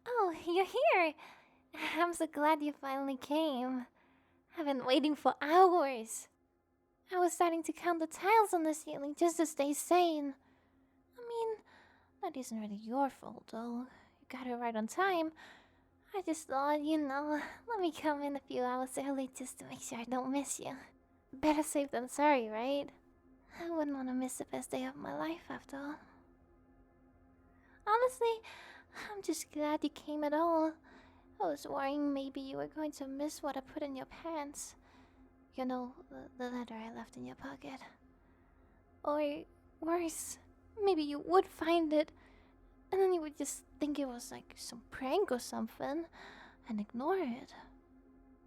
Oh, you're here! I'm so glad you finally came. I've been waiting for hours. I was starting to count the tiles on the ceiling just to stay sane. I mean, that isn't really your fault, though. You got it right on time. I just thought, let me come in a few hours early just to make sure I don't miss you. Better safe than sorry, right? I wouldn't want to miss the best day of my life after all. Honestly, I'm just glad you came at all. I was worrying maybe you were going to miss what I put in your pants. You know, the letter I left in your pocket. Or worse, maybe you would find it, and then you would just think it was like some prank or something, and ignore it.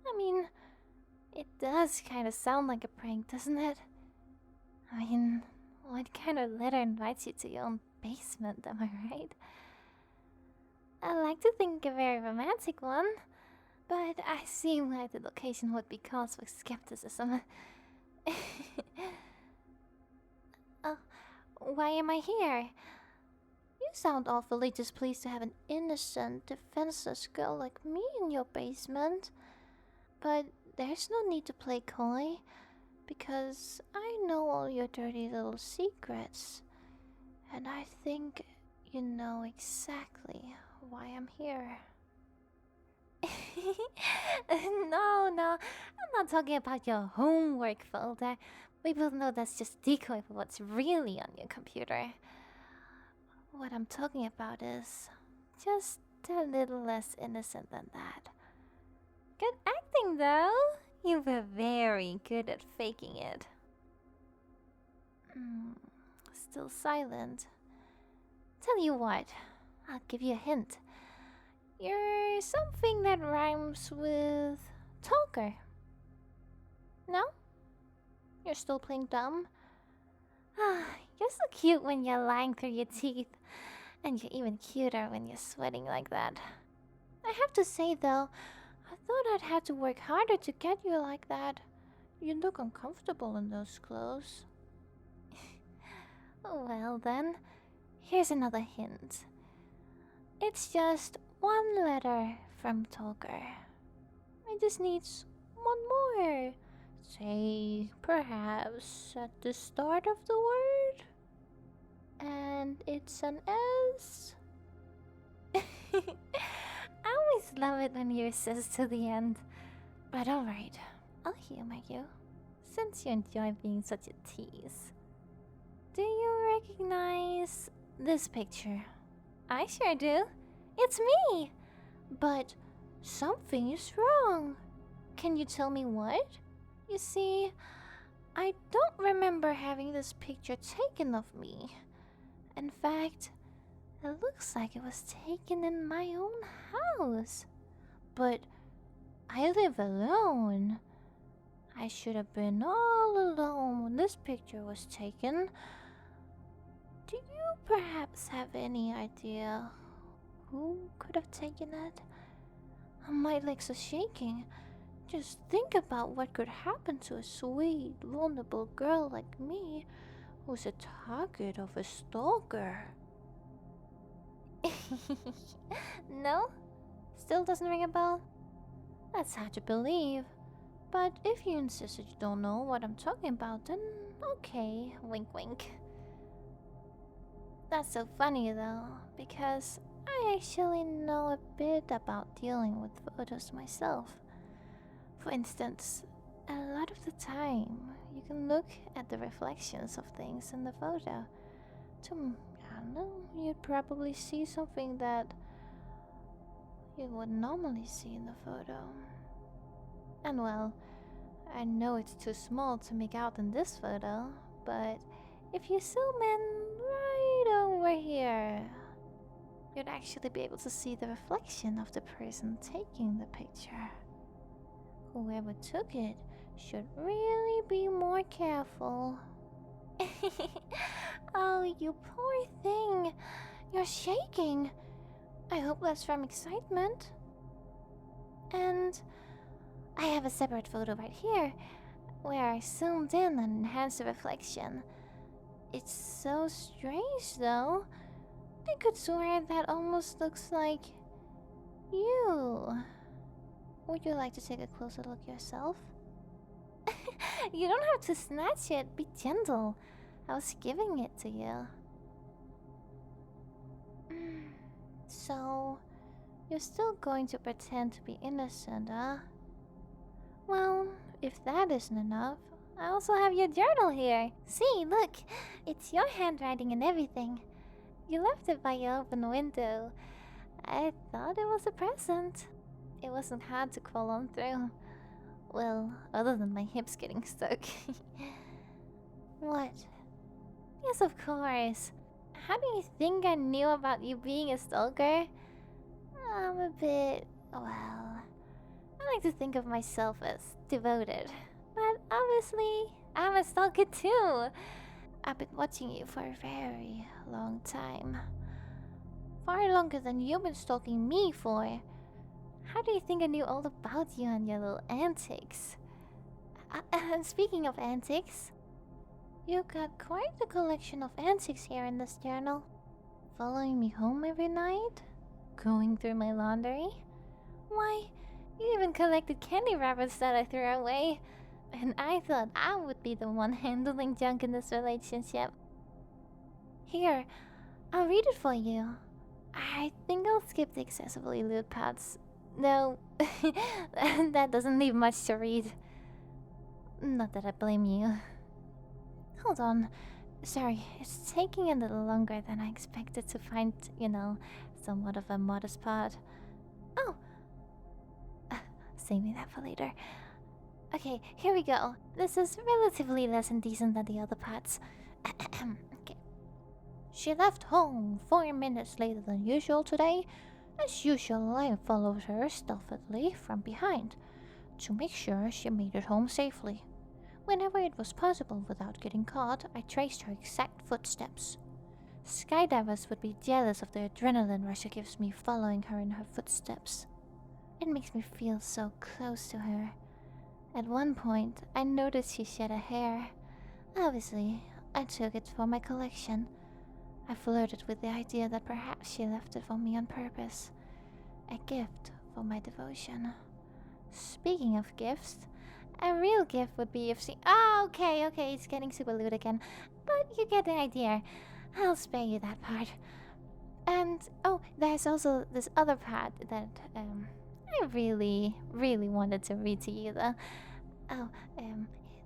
I mean, it does kind of sound like a prank, doesn't it? I mean, what kind of letter invites you to your own basement, am I right? I like to think a very romantic one. But I see why the location would be cause for skepticism. uh, why am I here? You sound awfully displeased to have an innocent, defenseless girl like me in your basement. But there's no need to play coy, because I know all your dirty little secrets. And I think you know exactly why I'm here. No, I'm not talking about your homework folder. We both know that's just decoy for what's really on your computer. What I'm talking about is just a little less innocent than that. Good acting, though. You were very good at faking it. Still silent. Tell you what, I'll give you a hint. You're something that rhymes with talker. No? You're still playing dumb? Ah, you're so cute when you're lying through your teeth, and you're even cuter when you're sweating like that. I have to say though, I thought I'd have to work harder to get you like that. You look uncomfortable in those clothes. Well then, here's another hint. It's just one letter from Talker. I just need one more. Say, perhaps at the start of the word? And it's an S? I always love it when you resist to the end. But alright, I'll humor you, since you enjoy being such a tease. Do you recognize this picture? I sure do. It's me! But something is wrong. Can you tell me what? You see, I don't remember having this picture taken of me. In fact, it looks like it was taken in my own house. But I live alone. I should have been all alone when this picture was taken. Do you perhaps have any idea who could have taken it? My legs are shaking. Just think about what could happen to a sweet, vulnerable girl like me who's a target of a stalker. No? Still doesn't ring a bell? That's hard to believe. But if you insist that you don't know what I'm talking about, then okay, wink wink. That's so funny though, because I actually know a bit about dealing with photos myself. For instance, a lot of the time, you can look at the reflections of things in the photo to, I don't know, you'd probably see something that you would normally see in the photo. And well, I know it's too small to make out in this photo, but if you zoom in right over here, you'd actually be able to see the reflection of the person taking the picture. Whoever took it should really be more careful. Oh, you poor thing. You're shaking. I hope that's from excitement. And I have a separate photo right here where I zoomed in and enhanced the reflection. It's so strange though. I could swear that almost looks like You. Would you like to take a closer look yourself? You don't have to snatch it. Be gentle. I was giving it to you. So, you're still going to pretend to be innocent, huh? Well, if that isn't enough, I also have your journal here. See, look, it's your handwriting and everything. You left it by your open window. I thought it was a present. It wasn't hard to crawl on through. Well, other than my hips getting stuck. What? Yes, of course. How do you think I knew about you being a stalker? I'm a bit, well, I like to think of myself as devoted. But obviously, I'm a stalker too. I've been watching you for a very long time. Far longer than you've been stalking me for. How do you think I knew all about you and your little antics? And speaking of antics, you got quite a collection of antics here in this journal. Following me home every night? Going through my laundry? Why, you even collected candy wrappers that I threw away. And I thought I would be the one handling junk in this relationship. Here, I'll read it for you. I think I'll skip the excessively lewd parts. No, that doesn't leave much to read. Not that I blame you. Hold on. Sorry, it's taking a little longer than I expected to find, somewhat of a modest part. Oh! Save me that for later. Okay, here we go. This is relatively less indecent than the other parts. Okay. She left home 4 minutes later than usual today. As usual, I followed her stealthily from behind to make sure she made it home safely. Whenever it was possible without getting caught, I traced her exact footsteps. Skydivers would be jealous of the adrenaline rush it gives me following her in her footsteps. It makes me feel so close to her. At one point, I noticed she shed a hair. Obviously, I took it for my collection. I flirted with the idea that perhaps she left it for me on purpose. A gift for my devotion. Speaking of gifts, a real gift would be if she... Oh, okay, it's getting super lewd again. But you get the idea. I'll spare you that part. And, there's also this other part that, I really, really wanted to read to you, though.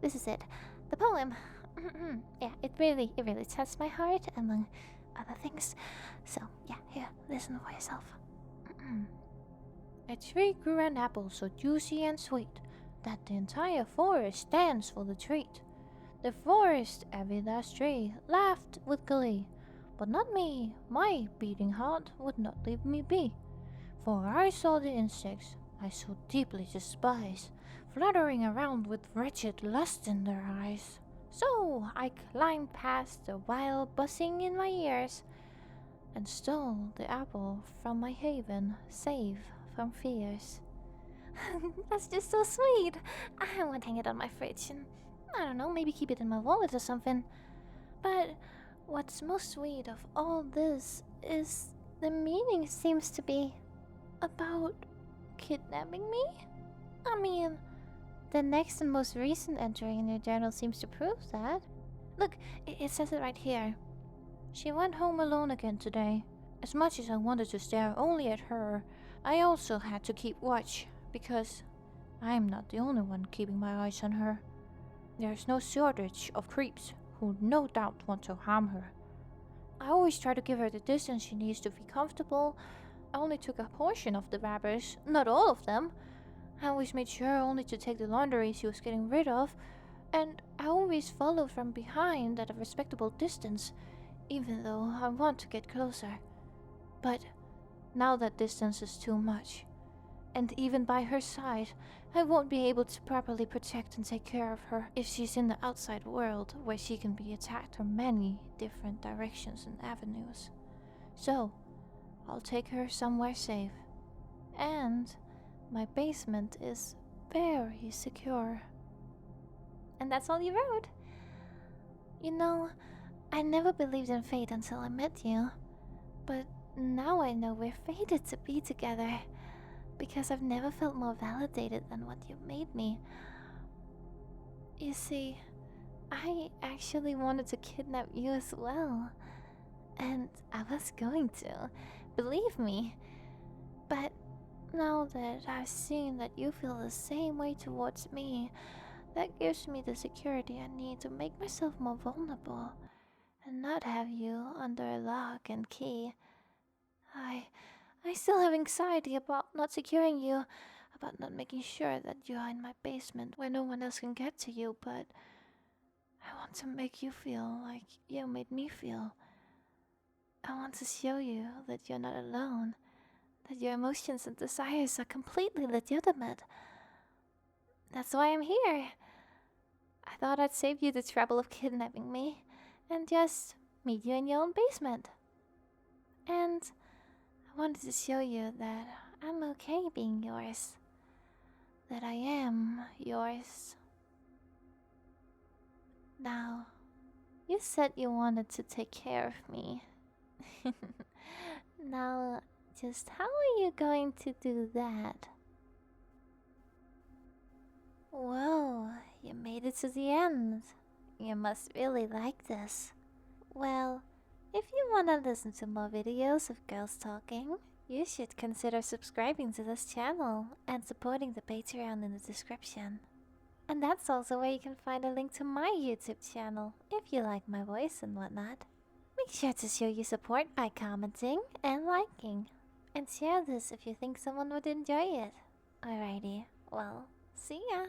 This is it. The poem. Yeah, it really touched my heart, among other things. So, yeah, here, listen for yourself. A tree grew an apple so juicy and sweet that the entire forest stands for the treat. The forest, every last tree, laughed with glee. But not me, my beating heart would not leave me be. For I saw the insects I so deeply despise, fluttering around with wretched lust in their eyes. So I climbed past the wild buzzing in my ears, and stole the apple from my haven, safe from fears. That's just so sweet. I want to hang it on my fridge and, I don't know, maybe keep it in my wallet or something. But what's most sweet of all this is the meaning seems to be about kidnapping me? I mean, the next and most recent entry in your journal seems to prove that. Look, it says it right here. She went home alone again today. As much as I wanted to stare only at her, I also had to keep watch, because I'm not the only one keeping my eyes on her. There's no shortage of creeps who no doubt want to harm her. I always try to give her the distance she needs to be comfortable. I only took a portion of the wrappers, not all of them. I always made sure only to take the laundry she was getting rid of, and I always follow from behind at a respectable distance, even though I want to get closer. But now that distance is too much, and even by her side, I won't be able to properly protect and take care of her if she's in the outside world where she can be attacked from many different directions and avenues. So, I'll take her somewhere safe. And my basement is very secure. And that's all you wrote. You know, I never believed in fate until I met you. But now I know we're fated to be together. because I've never felt more validated than what you've made me. You see, I actually wanted to kidnap you as well. And I was going to, believe me. But now that I've seen that you feel the same way towards me, that gives me the security I need to make myself more vulnerable and not have you under a lock and key. I I still have anxiety about not securing you, about not making sure that you are in my basement where no one else can get to you, but I want to make you feel like you made me feel. I want to show you that you're not alone, that your emotions and desires are completely legitimate. That's why I'm here. I thought I'd save you the trouble of kidnapping me and just meet you in your own basement. And I wanted to show you that I'm okay being yours, that I am yours. Now, you said you wanted to take care of me. Now, just how are you going to do that? Whoa, you made it to the end. You must really like this. Well, if you wanna listen to more videos of girls talking, you should consider subscribing to this channel and supporting the Patreon in the description. And that's also where you can find a link to my YouTube channel, if you like my voice and whatnot. Make sure to show your support by commenting and liking. And share this if you think someone would enjoy it. Alrighty, well, see ya!